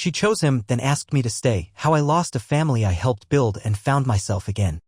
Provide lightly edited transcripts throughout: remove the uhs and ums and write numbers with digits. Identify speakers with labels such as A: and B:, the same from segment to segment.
A: She chose him, then asked me to stay, how I lost a family I helped build and found myself again.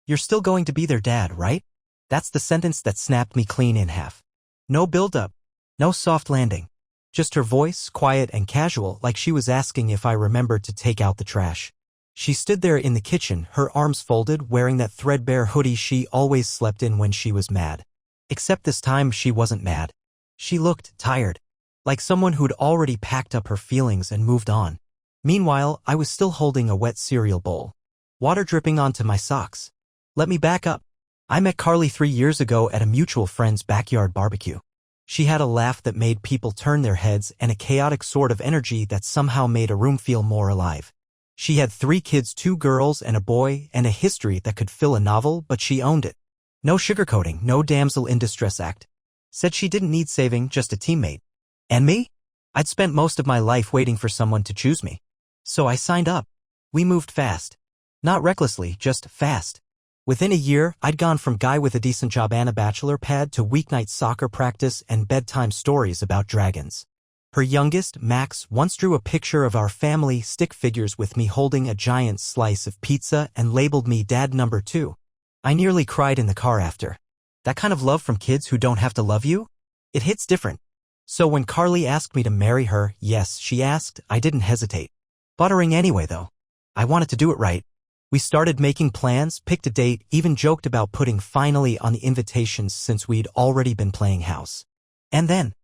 A: You're still going to be their dad, right? That's the sentence that snapped me clean in half. No build-up. No soft landing. Just her voice, quiet and casual, like she was asking if I remembered to take out the trash. She stood there in the kitchen, her arms folded, wearing that threadbare hoodie she always slept in when she was mad. Except this time she wasn't mad. She looked tired. Like someone who'd already packed up her feelings and moved on. Meanwhile, I was still holding a wet cereal bowl. Water dripping onto my socks. Let me back up. I met Carly 3 years ago at a mutual friend's backyard barbecue. She had a laugh that made people turn their heads and a chaotic sort of energy that somehow made a room feel more alive. She had 3 kids, 2 girls and a boy, and a history that could fill a novel, but she owned it. No sugarcoating, no damsel in distress act. Said she didn't need saving, just a teammate. And me? I'd spent most of my life waiting for someone to choose me. So I signed up. We moved fast. Not recklessly, just fast. Within a year, I'd gone from guy with a decent job and a bachelor pad to weeknight soccer practice and bedtime stories about dragons. Her youngest, Max, once drew a picture of our family stick figures with me holding a giant slice of pizza and labeled me Dad Number 2. I nearly cried in the car after. That kind of love from kids who don't have to love you? It hits different. So when Carly asked me to marry her, yes, she asked, I didn't hesitate. Buttering anyway, though. I wanted to do it right. We started making plans, picked a date, even joked about putting finally on the invitations since we'd already been playing house. And then,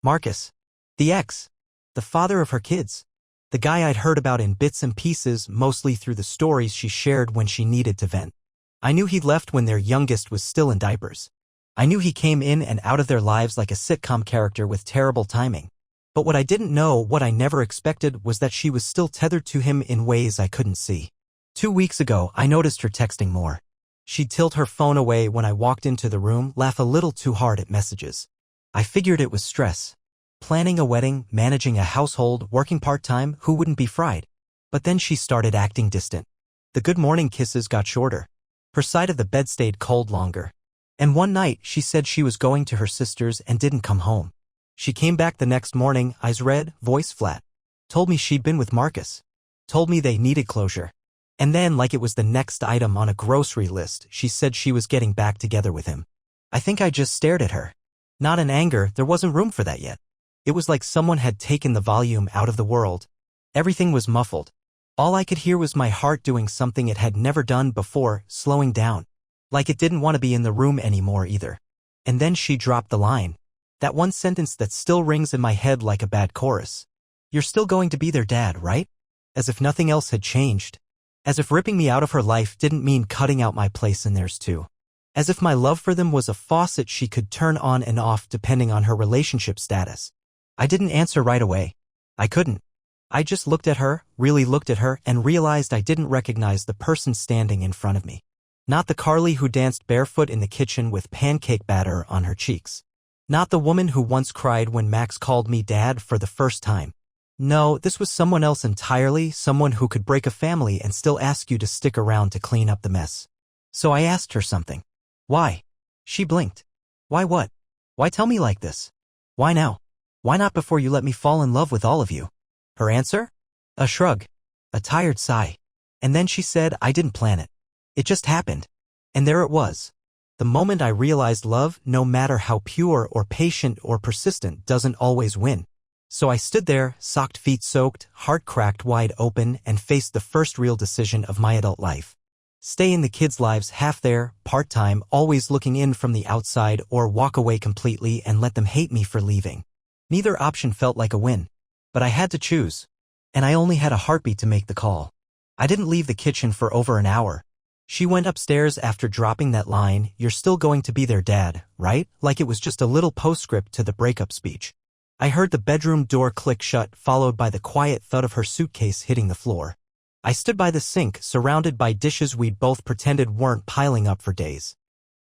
A: Marcus. The ex. The father of her kids. The guy I'd heard about in bits and pieces, mostly through the stories she shared when she needed to vent. I knew he'd left when their youngest was still in diapers. I knew he came in and out of their lives like a sitcom character with terrible timing. But what I didn't know, what I never expected, was that she was still tethered to him in ways I couldn't see. 2 weeks ago, I noticed her texting more. She'd tilt her phone away when I walked into the room, laugh a little too hard at messages. I figured it was stress. Planning a wedding, managing a household, working part-time, who wouldn't be fried? But then she started acting distant. The good morning kisses got shorter. Her side of the bed stayed cold longer. And one night, she said she was going to her sister's and didn't come home. She came back the next morning, eyes red, voice flat. Told me she'd been with Marcus. Told me they needed closure. And then, like it was the next item on a grocery list, she said she was getting back together with him. I think I just stared at her. Not in anger, there wasn't room for that yet. It was like someone had taken the volume out of the world. Everything was muffled. All I could hear was my heart doing something it had never done before, slowing down. Like it didn't want to be in the room anymore either. And then she dropped the line. That one sentence that still rings in my head like a bad chorus. You're still going to be their dad, right? As if nothing else had changed. As if ripping me out of her life didn't mean cutting out my place in theirs too. As if my love for them was a faucet she could turn on and off depending on her relationship status. I didn't answer right away. I couldn't. I just looked at her, really looked at her, and realized I didn't recognize the person standing in front of me. Not the Carly who danced barefoot in the kitchen with pancake batter on her cheeks. Not the woman who once cried when Max called me Dad for the first time. No, this was someone else entirely, someone who could break a family and still ask you to stick around to clean up the mess. So I asked her something. Why? She blinked. Why what? Why tell me like this? Why now? Why not before you let me fall in love with all of you? Her answer? A shrug. A tired sigh. And then she said, I didn't plan it. It just happened. And there it was. The moment I realized love, no matter how pure or patient or persistent, doesn't always win. So I stood there, socked feet soaked, heart cracked wide open, and faced the first real decision of my adult life. Stay in the kids' lives half there, part-time, always looking in from the outside, or walk away completely and let them hate me for leaving. Neither option felt like a win. But I had to choose. And I only had a heartbeat to make the call. I didn't leave the kitchen for over an hour. She went upstairs after dropping that line, you're still going to be their dad, right? Like it was just a little postscript to the breakup speech. I heard the bedroom door click shut, followed by the quiet thud of her suitcase hitting the floor. I stood by the sink, surrounded by dishes we'd both pretended weren't piling up for days.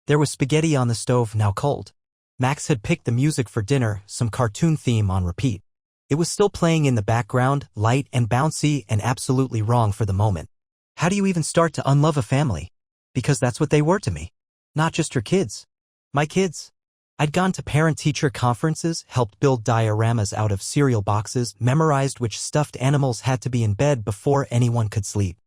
A: There was spaghetti on the stove, now cold. Max had picked the music for dinner, some cartoon theme on repeat. It was still playing in the background, light and bouncy and absolutely wrong for the moment. How do you even start to unlove a family? Because that's what they were to me. Not just her kids. My kids. I'd gone to parent-teacher conferences, helped build dioramas out of cereal boxes, memorized which stuffed animals had to be in bed before anyone could sleep.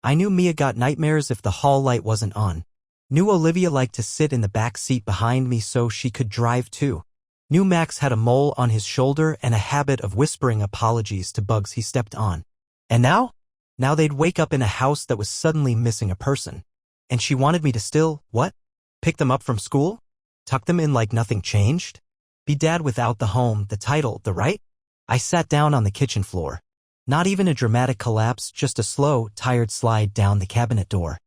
A: I knew Mia got nightmares if the hall light wasn't on. Knew Olivia liked to sit in the back seat behind me so she could drive too. Knew Max had a mole on his shoulder and a habit of whispering apologies to bugs he stepped on. And now? Now they'd wake up in a house that was suddenly missing a person. And she wanted me to still, what? Pick them up from school? Tuck them in like nothing changed? Be dad without the home, the title, the right? I sat down on the kitchen floor. Not even a dramatic collapse, just a slow, tired slide down the cabinet door.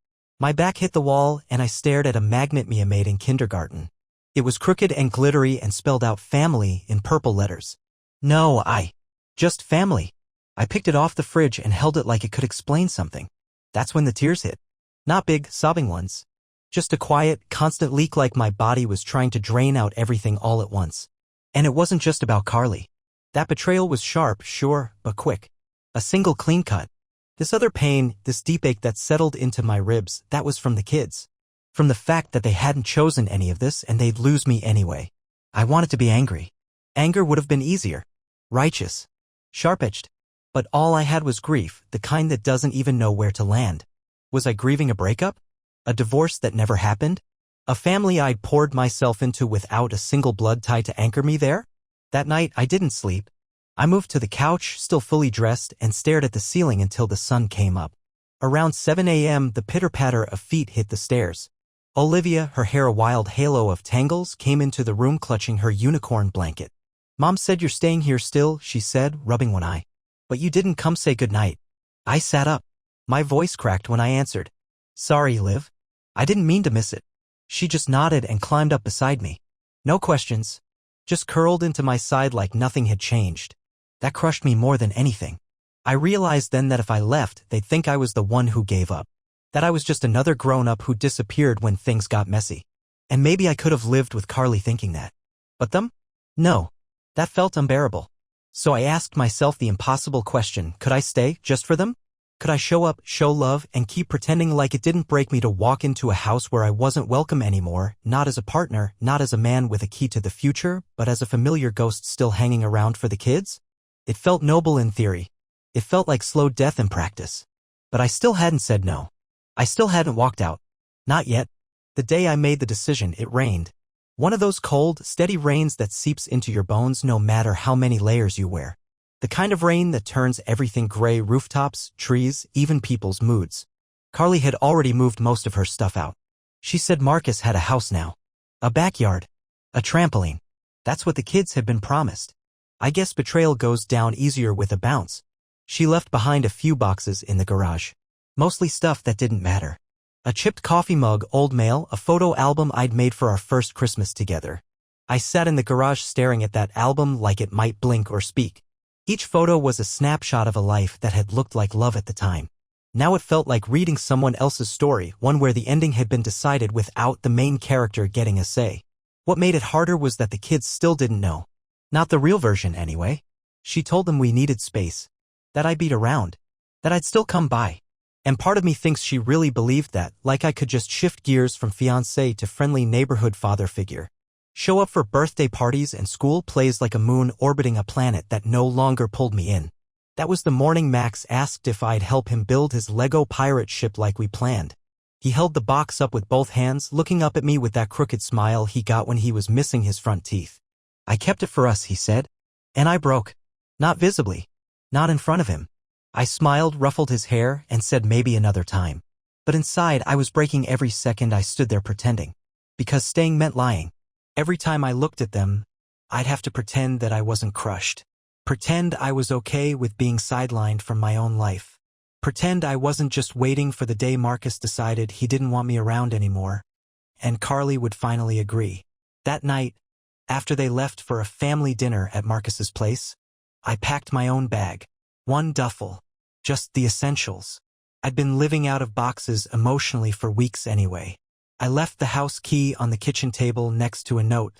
A: My back hit the wall and I stared at a magnet Mia made in kindergarten. It was crooked and glittery and spelled out family in purple letters. No, just family. I picked it off the fridge and held it like it could explain something. That's when the tears hit. Not big, sobbing ones. Just a quiet, constant leak like my body was trying to drain out everything all at once. And it wasn't just about Carly. That betrayal was sharp, sure, but quick. A single clean cut. This other pain, this deep ache that settled into my ribs, that was from the kids. From the fact that they hadn't chosen any of this and they'd lose me anyway. I wanted to be angry. Anger would have been easier. Righteous. Sharp-edged. But all I had was grief, the kind that doesn't even know where to land. Was I grieving a breakup? A divorce that never happened? A family I'd poured myself into without a single blood tie to anchor me there? That night, I didn't sleep. I moved to the couch, still fully dressed, and stared at the ceiling until the sun came up. Around 7 a.m., the pitter-patter of feet hit the stairs. Olivia, her hair a wild halo of tangles, came into the room clutching her unicorn blanket. Mom said you're staying here still, she said, rubbing one eye. But you didn't come say goodnight. I sat up. My voice cracked when I answered. Sorry, Liv. I didn't mean to miss it. She just nodded and climbed up beside me. No questions. Just curled into my side like nothing had changed. That crushed me more than anything. I realized then that if I left, they'd think I was the one who gave up. That I was just another grown-up who disappeared when things got messy. And maybe I could have lived with Carly thinking that. But them? No. That felt unbearable. So I asked myself the impossible question, could I stay just for them? Could I show up, show love, and keep pretending like it didn't break me to walk into a house where I wasn't welcome anymore, not as a partner, not as a man with a key to the future, but as a familiar ghost still hanging around for the kids? It felt noble in theory. It felt like slow death in practice. But I still hadn't said no. I still hadn't walked out. Not yet. The day I made the decision, it rained. One of those cold, steady rains that seeps into your bones no matter how many layers you wear. The kind of rain that turns everything gray: rooftops, trees, even people's moods. Carly had already moved most of her stuff out. She said Marcus had a house now. A backyard. A trampoline. That's what the kids had been promised. I guess betrayal goes down easier with a bounce. She left behind a few boxes in the garage. Mostly stuff that didn't matter. A chipped coffee mug, old mail, a photo album I'd made for our first Christmas together. I sat in the garage staring at that album like it might blink or speak. Each photo was a snapshot of a life that had looked like love at the time. Now it felt like reading someone else's story, one where the ending had been decided without the main character getting a say. What made it harder was that the kids still didn't know. Not the real version, anyway. She told them we needed space. That I'd be around. That I'd still come by. And part of me thinks she really believed that, like I could just shift gears from fiancé to friendly neighborhood father figure. Show up for birthday parties and school plays like a moon orbiting a planet that no longer pulled me in. That was the morning Max asked if I'd help him build his Lego pirate ship like we planned. He held the box up with both hands, looking up at me with that crooked smile he got when he was missing his front teeth. I kept it for us, he said. And I broke. Not visibly. Not in front of him. I smiled, ruffled his hair, and said maybe another time. But inside I was breaking every second I stood there pretending. Because staying meant lying. Every time I looked at them, I'd have to pretend that I wasn't crushed. Pretend I was okay with being sidelined from my own life. Pretend I wasn't just waiting for the day Marcus decided he didn't want me around anymore. And Carly would finally agree. That night, after they left for a family dinner at Marcus's place, I packed my own bag. One duffel. Just the essentials. I'd been living out of boxes emotionally for weeks anyway. I left the house key on the kitchen table next to a note.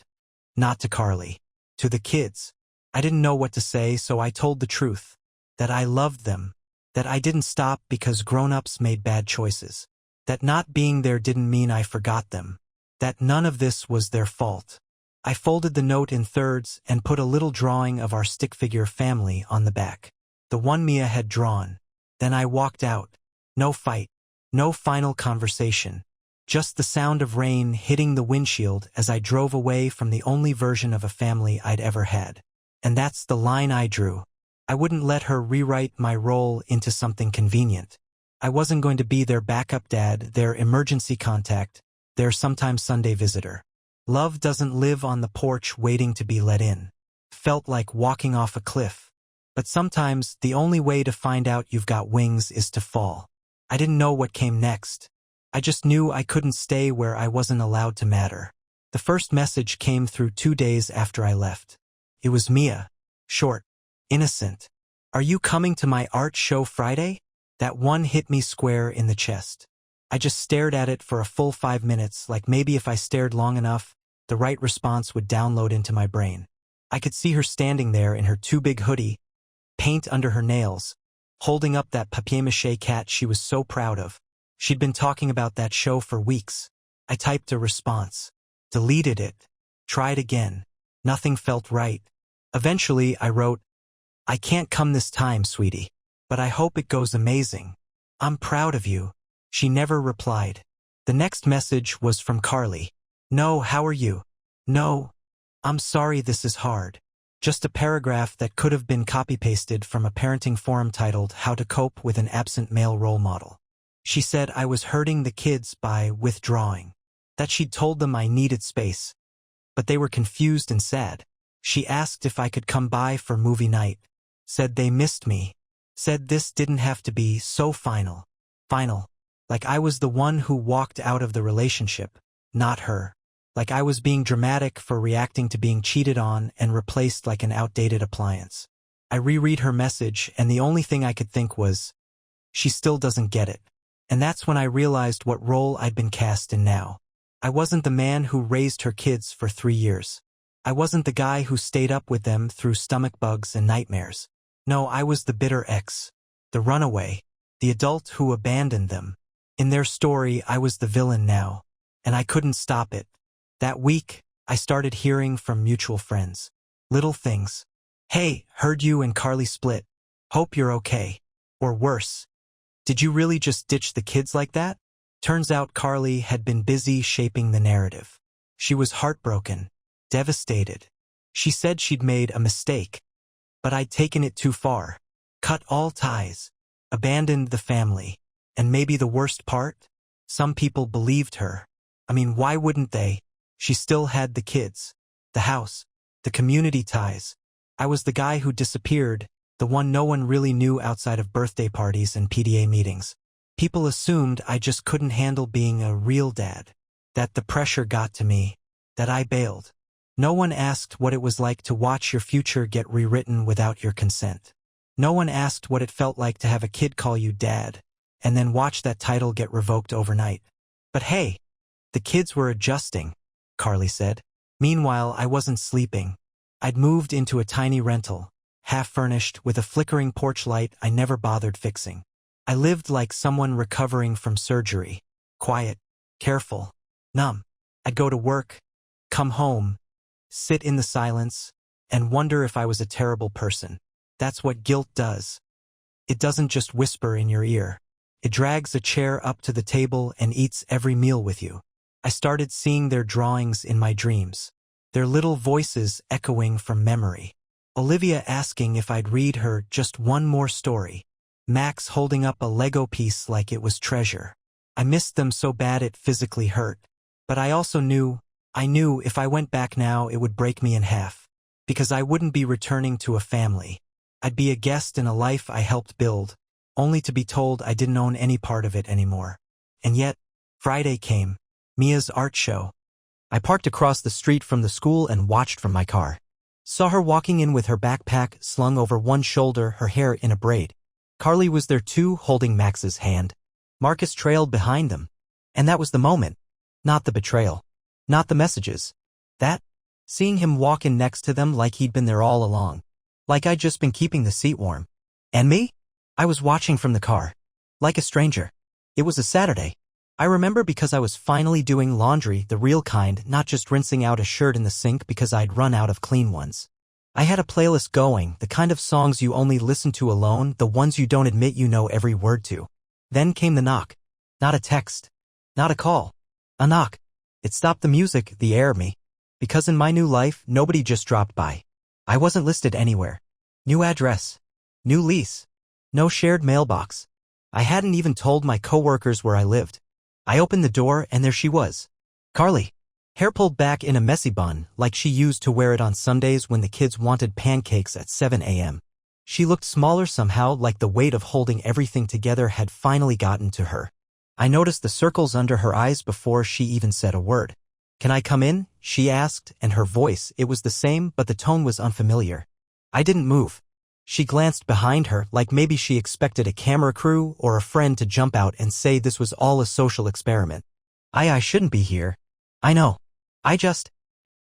A: Not to Carly. To the kids. I didn't know what to say, so I told the truth. That I loved them. That I didn't stop because grown-ups made bad choices. That not being there didn't mean I forgot them. That none of this was their fault. I folded the note in thirds and put a little drawing of our stick figure family on the back. The one Mia had drawn. Then I walked out. No fight. No final conversation. Just the sound of rain hitting the windshield as I drove away from the only version of a family I'd ever had. And that's the line I drew. I wouldn't let her rewrite my role into something convenient. I wasn't going to be their backup dad, their emergency contact, their sometimes Sunday visitor. Love doesn't live on the porch waiting to be let in. Felt like walking off a cliff. But sometimes the only way to find out you've got wings is to fall. I didn't know what came next. I just knew I couldn't stay where I wasn't allowed to matter. The first message came through 2 days after I left. It was Mia. Short. Innocent. Are you coming to my art show Friday? That one hit me square in the chest. I just stared at it for a full 5 minutes, like maybe if I stared long enough, the right response would download into my brain. I could see her standing there in her too big hoodie, paint under her nails, holding up that papier-mâché cat she was so proud of. She'd been talking about that show for weeks. I typed a response. Deleted it. Tried again. Nothing felt right. Eventually, I wrote, I can't come this time, sweetie. But I hope it goes amazing. I'm proud of you. She never replied. The next message was from Carly. No, how are you? No. I'm sorry this is hard. Just a paragraph that could have been copy-pasted from a parenting forum titled How to Cope with an Absent Male Role Model. She said I was hurting the kids by withdrawing. That she'd told them I needed space. But they were confused and sad. She asked if I could come by for movie night. Said they missed me. Said this didn't have to be so final. Final. Like I was the one who walked out of the relationship, not her. Like I was being dramatic for reacting to being cheated on and replaced like an outdated appliance. I reread her message and the only thing I could think was, she still doesn't get it. And that's when I realized what role I'd been cast in now. I wasn't the man who raised her kids for 3 years. I wasn't the guy who stayed up with them through stomach bugs and nightmares. No, I was the bitter ex, the runaway, the adult who abandoned them. In their story, I was the villain now, and I couldn't stop it. That week, I started hearing from mutual friends. Little things. Hey, heard you and Carly split. Hope you're okay. Or worse. Did you really just ditch the kids like that? Turns out Carly had been busy shaping the narrative. She was heartbroken, devastated. She said she'd made a mistake. But I'd taken it too far. Cut all ties. Abandoned the family. And maybe the worst part? Some people believed her. I mean, why wouldn't they? She still had the kids, the house, the community ties. I was the guy who disappeared, the one no one really knew outside of birthday parties and PTA meetings. People assumed I just couldn't handle being a real dad, that the pressure got to me, that I bailed. No one asked what it was like to watch your future get rewritten without your consent. No one asked what it felt like to have a kid call you dad, and then watch that title get revoked overnight. But hey, the kids were adjusting, Carly said. Meanwhile, I wasn't sleeping. I'd moved into a tiny rental, half-furnished with a flickering porch light I never bothered fixing. I lived like someone recovering from surgery. Quiet, careful, numb. I'd go to work, come home, sit in the silence, and wonder if I was a terrible person. That's what guilt does. It doesn't just whisper in your ear. It drags a chair up to the table and eats every meal with you. I started seeing their drawings in my dreams, their little voices echoing from memory. Olivia asking if I'd read her just one more story. Max holding up a Lego piece like it was treasure. I missed them so bad it physically hurt. But I also knew if I went back now it would break me in half. Because I wouldn't be returning to a family. I'd be a guest in a life I helped build, only to be told I didn't own any part of it anymore. And yet, Friday came. Mia's art show. I parked across the street from the school and watched from my car. Saw her walking in with her backpack slung over one shoulder, her hair in a braid. Carly was there too, holding Max's hand. Marcus trailed behind them. And that was the moment. Not the betrayal. Not the messages. Seeing him walk in next to them like he'd been there all along. Like I'd just been keeping the seat warm. And me? I was watching from the car. Like a stranger. It was a Saturday. I remember because I was finally doing laundry, the real kind, not just rinsing out a shirt in the sink because I'd run out of clean ones. I had a playlist going, the kind of songs you only listen to alone, the ones you don't admit you know every word to. Then came the knock. Not a text. Not a call. A knock. It stopped the music, the air, me. Because in my new life, nobody just dropped by. I wasn't listed anywhere. New address. New lease. No shared mailbox. I hadn't even told my coworkers where I lived. I opened the door and there she was. Carly. Hair pulled back in a messy bun, like she used to wear it on Sundays when the kids wanted pancakes at 7 a.m. She looked smaller somehow, like the weight of holding everything together had finally gotten to her. I noticed the circles under her eyes before she even said a word. Can I come in? She asked, and her voice, it was the same, but the tone was unfamiliar. I didn't move. She glanced behind her, like maybe she expected a camera crew or a friend to jump out and say this was all a social experiment. I shouldn't be here. I know.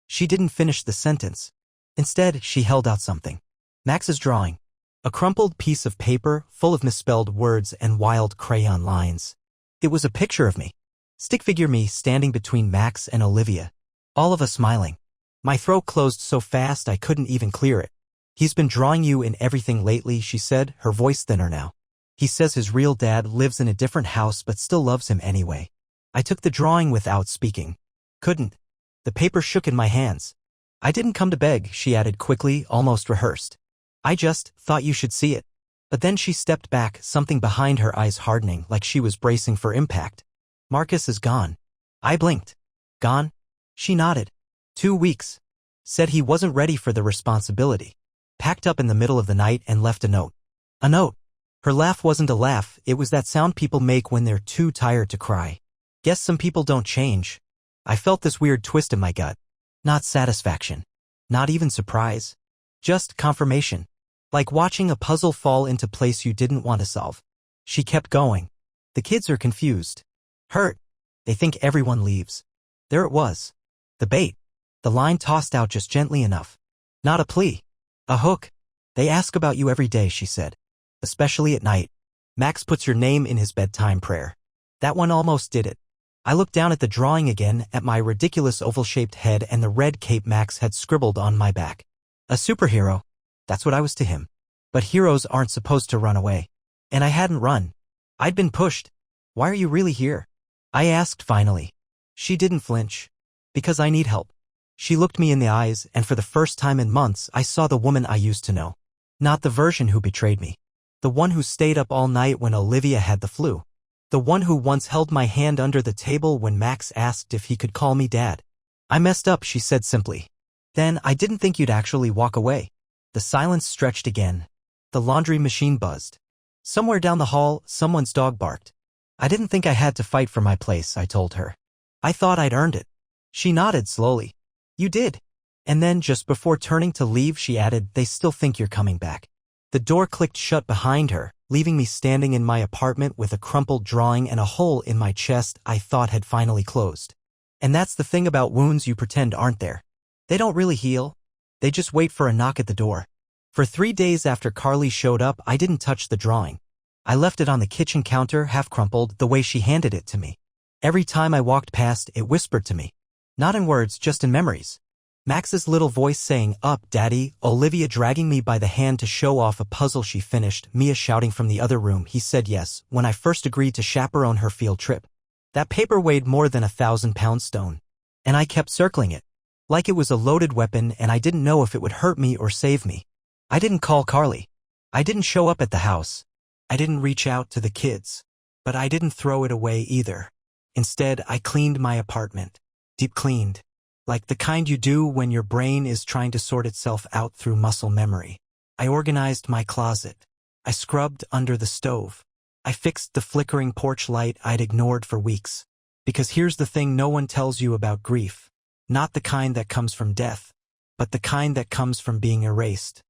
A: She didn't finish the sentence. Instead, she held out something. Max's drawing. A crumpled piece of paper full of misspelled words and wild crayon lines. It was a picture of me. Stick figure me standing between Max and Olivia. All of us smiling. My throat closed so fast I couldn't even clear it. He's been drawing you in everything lately, she said, her voice thinner now. He says his real dad lives in a different house but still loves him anyway. I took the drawing without speaking. Couldn't. The paper shook in my hands. I didn't come to beg, she added quickly, almost rehearsed. I just thought you should see it. But then she stepped back, something behind her eyes hardening, like she was bracing for impact. Marcus is gone. I blinked. Gone? She nodded. 2 weeks. Said he wasn't ready for the responsibility. Packed up in the middle of the night and left a note. A note. Her laugh wasn't a laugh, it was that sound people make when they're too tired to cry. Guess some people don't change. I felt this weird twist in my gut. Not satisfaction. Not even surprise. Just confirmation. Like watching a puzzle fall into place you didn't want to solve. She kept going. The kids are confused. Hurt. They think everyone leaves. There it was. The bait. The line tossed out just gently enough. Not a plea. A hook. They ask about you every day, she said. Especially at night. Max puts your name in his bedtime prayer. That one almost did it. I looked down at the drawing again, at my ridiculous oval-shaped head and the red cape Max had scribbled on my back. A superhero. That's what I was to him. But heroes aren't supposed to run away. And I hadn't run. I'd been pushed. Why are you really here? I asked finally. She didn't flinch. Because I need help. She looked me in the eyes, and for the first time in months, I saw the woman I used to know. Not the version who betrayed me. The one who stayed up all night when Olivia had the flu. The one who once held my hand under the table when Max asked if he could call me Dad. I messed up, she said simply. Then, I didn't think you'd actually walk away. The silence stretched again. The laundry machine buzzed. Somewhere down the hall, someone's dog barked. I didn't think I had to fight for my place, I told her. I thought I'd earned it. She nodded slowly. You did. And then, just before turning to leave, she added, they still think you're coming back. The door clicked shut behind her, leaving me standing in my apartment with a crumpled drawing and a hole in my chest I thought had finally closed. And that's the thing about wounds you pretend aren't there. They don't really heal. They just wait for a knock at the door. For 3 days after Carly showed up, I didn't touch the drawing. I left it on the kitchen counter, half crumpled, the way she handed it to me. Every time I walked past, it whispered to me. Not in words, just in memories. Max's little voice saying, "Up, Daddy," Olivia dragging me by the hand to show off a puzzle she finished, Mia shouting from the other room, he said yes, when I first agreed to chaperone her field trip. That paper weighed more than 1,000-pound stone. And I kept circling it. Like it was a loaded weapon and I didn't know if it would hurt me or save me. I didn't call Carly. I didn't show up at the house. I didn't reach out to the kids. But I didn't throw it away either. Instead, I cleaned my apartment. Deep cleaned. Like the kind you do when your brain is trying to sort itself out through muscle memory. I organized my closet. I scrubbed under the stove. I fixed the flickering porch light I'd ignored for weeks. Because here's the thing no one tells you about grief. Not the kind that comes from death, but the kind that comes from being erased.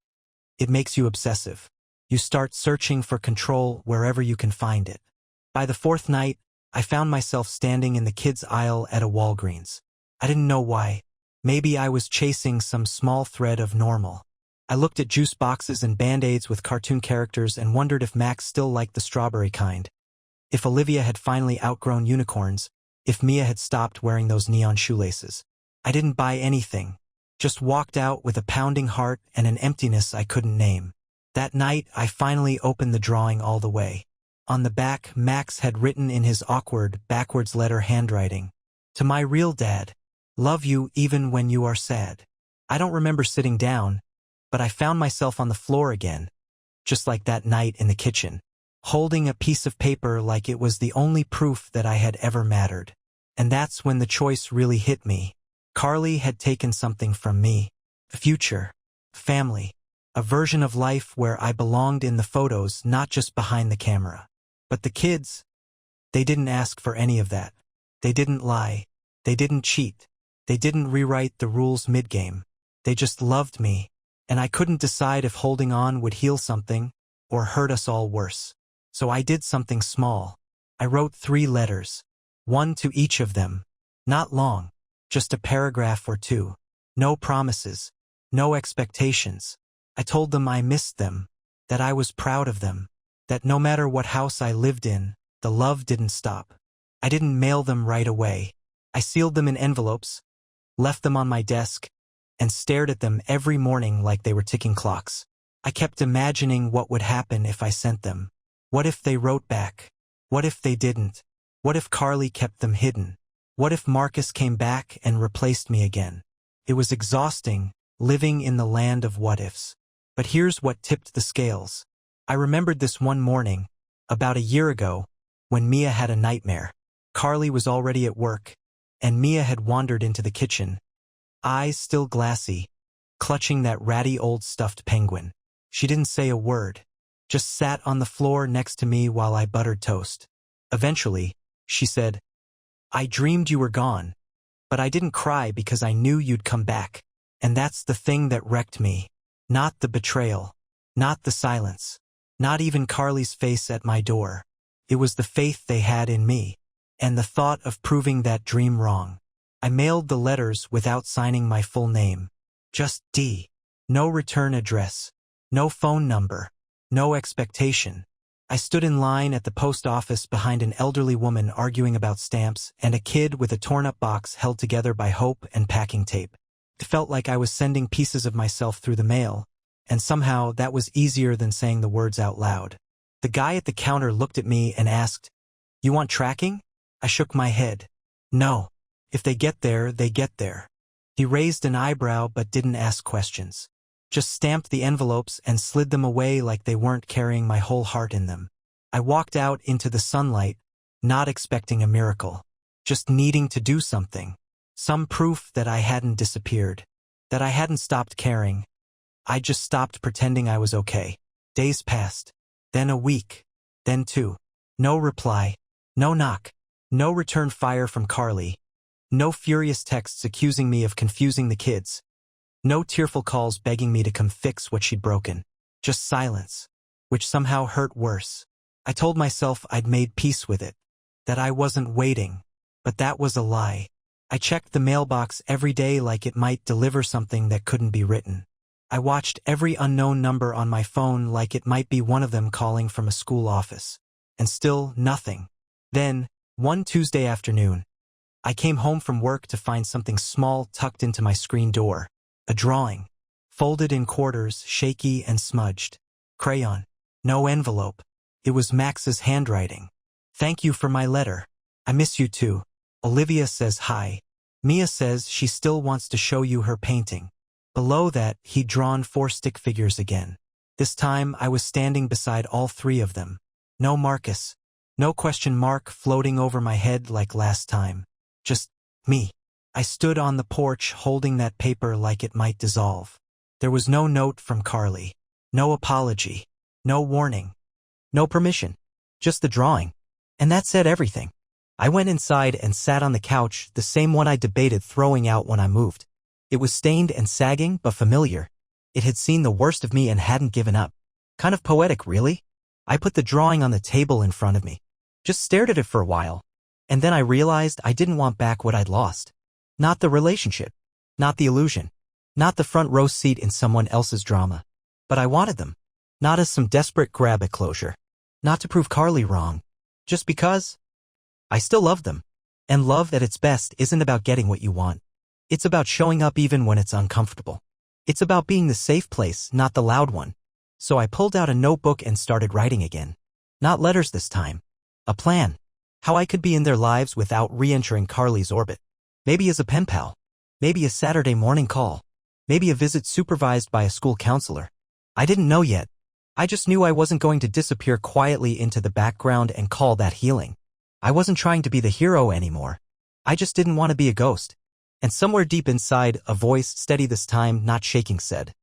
A: It makes you obsessive. You start searching for control wherever you can find it. By the 4th night, I found myself standing in the kids' aisle at a Walgreens. I didn't know why. Maybe I was chasing some small thread of normal. I looked at juice boxes and Band-Aids with cartoon characters and wondered if Max still liked the strawberry kind. If Olivia had finally outgrown unicorns, if Mia had stopped wearing those neon shoelaces. I didn't buy anything, just walked out with a pounding heart and an emptiness I couldn't name. That night, I finally opened the drawing all the way. On the back, Max had written in his awkward, backwards letter handwriting, "To my real dad, love you even when you are sad." I don't remember sitting down, but I found myself on the floor again, just like that night in the kitchen, holding a piece of paper like it was the only proof that I had ever mattered. And that's when the choice really hit me. Carly had taken something from me. A future, family, a version of life where I belonged in the photos, not just behind the camera. But the kids, they didn't ask for any of that. They didn't lie. They didn't cheat. They didn't rewrite the rules mid-game. They just loved me, and I couldn't decide if holding on would heal something or hurt us all worse. So I did something small. I wrote 3 letters, one to each of them. Not long, just a paragraph or 2. No promises, no expectations. I told them I missed them, that I was proud of them, that no matter what house I lived in, the love didn't stop. I didn't mail them right away. I sealed them in envelopes, left them on my desk, and stared at them every morning like they were ticking clocks. I kept imagining what would happen if I sent them. What if they wrote back? What if they didn't? What if Carly kept them hidden? What if Marcus came back and replaced me again? It was exhausting, living in the land of what-ifs. But here's what tipped the scales. I remembered this one morning, about a year ago, when Mia had a nightmare. Carly was already at work, and Mia had wandered into the kitchen, eyes still glassy, clutching that ratty old stuffed penguin. She didn't say a word, just sat on the floor next to me while I buttered toast. Eventually, she said, "I dreamed you were gone, but I didn't cry because I knew you'd come back." And that's the thing that wrecked me. Not the betrayal, not the silence, not even Carly's face at my door. It was the faith they had in me, and the thought of proving that dream wrong. I mailed the letters without signing my full name. Just D. No return address, no phone number, no expectation. I stood in line at the post office behind an elderly woman arguing about stamps and a kid with a torn-up box held together by hope and packing tape. It felt like I was sending pieces of myself through the mail, and somehow that was easier than saying the words out loud. The guy at the counter looked at me and asked, "You want tracking?" I shook my head. "No. If they get there, they get there." He raised an eyebrow but didn't ask questions. Just stamped the envelopes and slid them away like they weren't carrying my whole heart in them. I walked out into the sunlight, not expecting a miracle, just needing to do something. Some proof that I hadn't disappeared, that I hadn't stopped caring. I just stopped pretending I was okay. Days passed, then a week, then 2. No reply, no knock, no return fire from Carly, no furious texts accusing me of confusing the kids, no tearful calls begging me to come fix what she'd broken. Just silence, which somehow hurt worse. I told myself I'd made peace with it, that I wasn't waiting, but that was a lie. I checked the mailbox every day like it might deliver something that couldn't be written. I watched every unknown number on my phone like it might be one of them calling from a school office. And still nothing. Then, one Tuesday afternoon, I came home from work to find something small tucked into my screen door. A drawing, folded in quarters, shaky and smudged. Crayon. No envelope. It was Max's handwriting. "Thank you for my letter. I miss you too. Olivia says hi. Mia says she still wants to show you her painting." Below that, he'd drawn 4 stick figures again. This time, I was standing beside all 3 of them. No Marcus. No question mark floating over my head like last time. Just me. I stood on the porch holding that paper like it might dissolve. There was no note from Carly. No apology. No warning. No permission. Just the drawing. And that said everything. I went inside and sat on the couch, the same one I debated throwing out when I moved. It was stained and sagging, but familiar. It had seen the worst of me and hadn't given up. Kind of poetic, really. I put the drawing on the table in front of me. Just stared at it for a while. And then I realized I didn't want back what I'd lost. Not the relationship. Not the illusion. Not the front row seat in someone else's drama. But I wanted them. Not as some desperate grab at closure. Not to prove Carly wrong. Just because? I still love them. And love at its best isn't about getting what you want. It's about showing up even when it's uncomfortable. It's about being the safe place, not the loud one. So I pulled out a notebook and started writing again. Not letters this time. A plan. How I could be in their lives without re-entering Carly's orbit. Maybe as a pen pal. Maybe a Saturday morning call. Maybe a visit supervised by a school counselor. I didn't know yet. I just knew I wasn't going to disappear quietly into the background and call that healing. I wasn't trying to be the hero anymore. I just didn't want to be a ghost. And somewhere deep inside, a voice, steady this time, not shaking, said,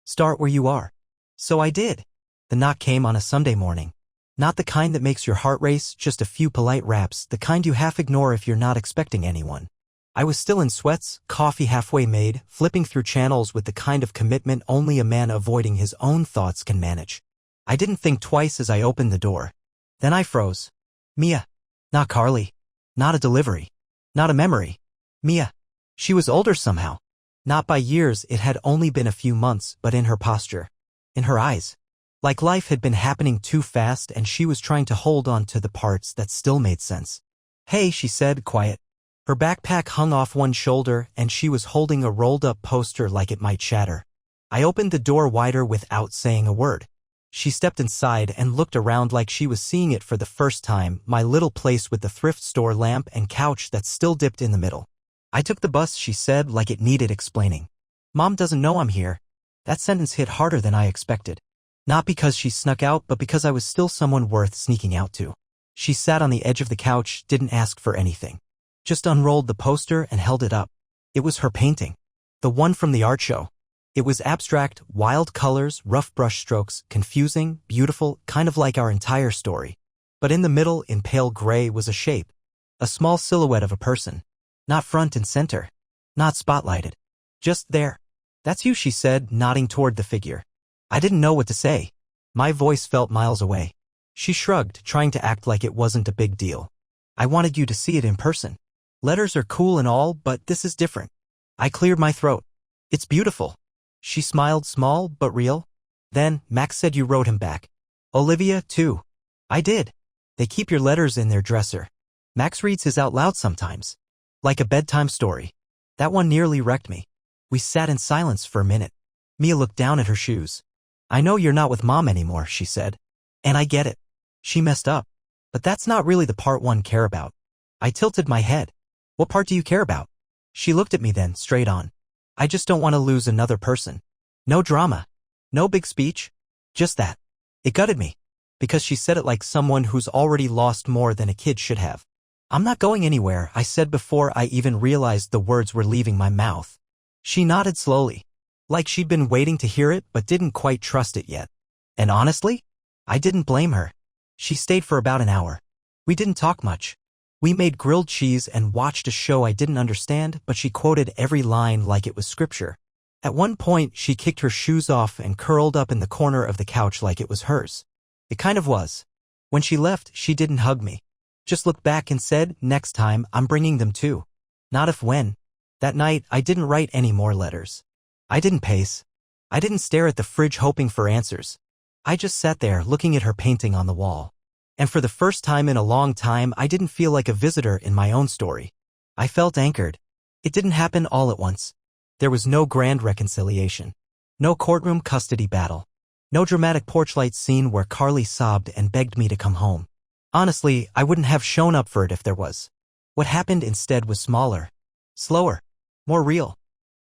A: "Start where you are." So I did. The knock came on a Sunday morning. Not the kind that makes your heart race, just a few polite raps, the kind you half ignore if you're not expecting anyone. I was still in sweats, coffee halfway made, flipping through channels with the kind of commitment only a man avoiding his own thoughts can manage. I didn't think twice as I opened the door. Then I froze. Mia. Not Carly. Not a delivery. Not a memory. Mia. She was older somehow. Not by years, it had only been a few months, but in her posture. In her eyes. Like life had been happening too fast and she was trying to hold on to the parts that still made sense. "Hey," she said, quiet. Her backpack hung off one shoulder and she was holding a rolled-up poster like it might shatter. I opened the door wider without saying a word. She stepped inside and looked around like she was seeing it for the first time, my little place with the thrift store lamp and couch that still dipped in the middle. "I took the bus," she said, like it needed explaining. "Mom doesn't know I'm here." That sentence hit harder than I expected. Not because she snuck out, but because I was still someone worth sneaking out to. She sat on the edge of the couch, didn't ask for anything. Just unrolled the poster and held it up. It was her painting. The one from the art show. It was abstract, wild colors, rough brush strokes, confusing, beautiful, kind of like our entire story. But in the middle, in pale gray, was a shape. A small silhouette of a person. Not front and center. Not spotlighted. Just there. "That's you," she said, nodding toward the figure. I didn't know what to say. My voice felt miles away. She shrugged, trying to act like it wasn't a big deal. "I wanted you to see it in person. Letters are cool and all, but this is different." I cleared my throat. "It's beautiful." She smiled, small but real. Then, "Max said you wrote him back." "Olivia, too." "I did. They keep your letters in their dresser. Max reads his out loud sometimes. Like a bedtime story." That one nearly wrecked me. We sat in silence for a minute. Mia looked down at her shoes. "I know you're not with Mom anymore," she said. "And I get it. She messed up. But that's not really the part one care about." I tilted my head. "What part do you care about?" She looked at me then, straight on. "I just don't want to lose another person. No drama. No big speech. Just that." It gutted me. Because she said it like someone who's already lost more than a kid should have. "I'm not going anywhere," I said before I even realized the words were leaving my mouth. She nodded slowly. Like she'd been waiting to hear it but didn't quite trust it yet. And honestly, I didn't blame her. She stayed for about an hour. We didn't talk much. We made grilled cheese and watched a show I didn't understand, but she quoted every line like it was scripture. At one point, she kicked her shoes off and curled up in the corner of the couch like it was hers. It kind of was. When she left, she didn't hug me. Just looked back and said, "Next time, I'm bringing them too." Not if when. That night, I didn't write any more letters. I didn't pace. I didn't stare at the fridge hoping for answers. I just sat there looking at her painting on the wall. And for the first time in a long time, I didn't feel like a visitor in my own story. I felt anchored. It didn't happen all at once. There was no grand reconciliation. No courtroom custody battle. No dramatic porch light scene where Carly sobbed and begged me to come home. Honestly, I wouldn't have shown up for it if there was. What happened instead was smaller. Slower. More real.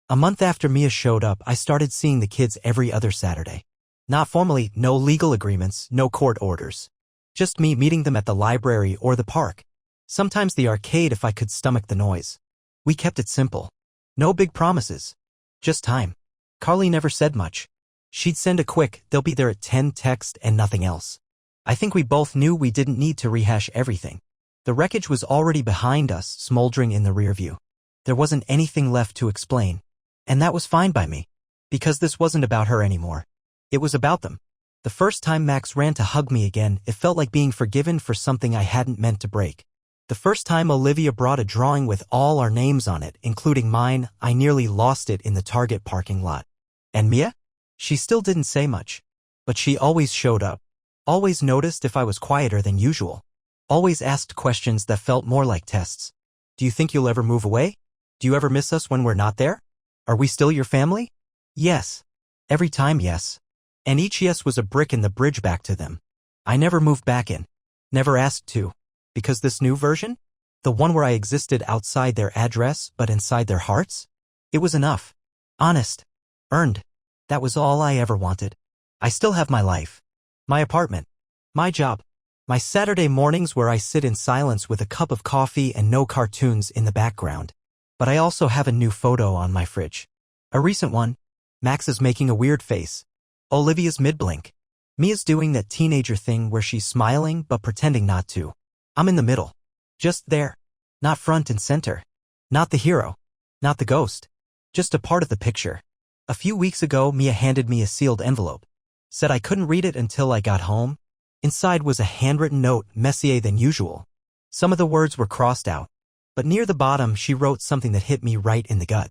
A: A month after Mia showed up, I started seeing the kids every other Saturday. Not formally, no legal agreements, no court orders. Just me meeting them at the library or the park. Sometimes the arcade if I could stomach the noise. We kept it simple. No big promises. Just time. Carly never said much. She'd send a quick, "They'll be there at 10" text and nothing else. I think we both knew we didn't need to rehash everything. The wreckage was already behind us, smoldering in the rear view. There wasn't anything left to explain. And that was fine by me. Because this wasn't about her anymore. It was about them. The first time Max ran to hug me again, it felt like being forgiven for something I hadn't meant to break. The first time Olivia brought a drawing with all our names on it, including mine, I nearly lost it in the Target parking lot. And Mia? She still didn't say much. But she always showed up. Always noticed if I was quieter than usual. Always asked questions that felt more like tests. Do you think you'll ever move away? Do you ever miss us when we're not there? Are we still your family? Yes. Every time yes. And each yes was a brick in the bridge back to them. I never moved back in. Never asked to. Because this new version? The one where I existed outside their address but inside their hearts? It was enough. Honest. Earned. That was all I ever wanted. I still have my life. My apartment. My job. My Saturday mornings where I sit in silence with a cup of coffee and no cartoons in the background. But I also have a new photo on my fridge. A recent one. Max is making a weird face. Olivia's mid-blink. Mia's doing that teenager thing where she's smiling but pretending not to. I'm in the middle. Just there. Not front and center. Not the hero. Not the ghost. Just a part of the picture. A few weeks ago, Mia handed me a sealed envelope. Said I couldn't read it until I got home. Inside was a handwritten note, messier than usual. Some of the words were crossed out. But near the bottom, she wrote something that hit me right in the gut.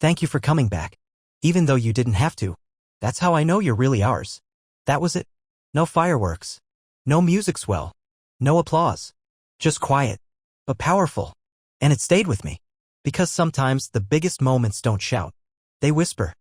A: Thank you for coming back. Even though you didn't have to. That's how I know you're really ours. That was it. No fireworks. No music swell. No applause. Just quiet. But powerful. And it stayed with me. Because sometimes the biggest moments don't shout. They whisper.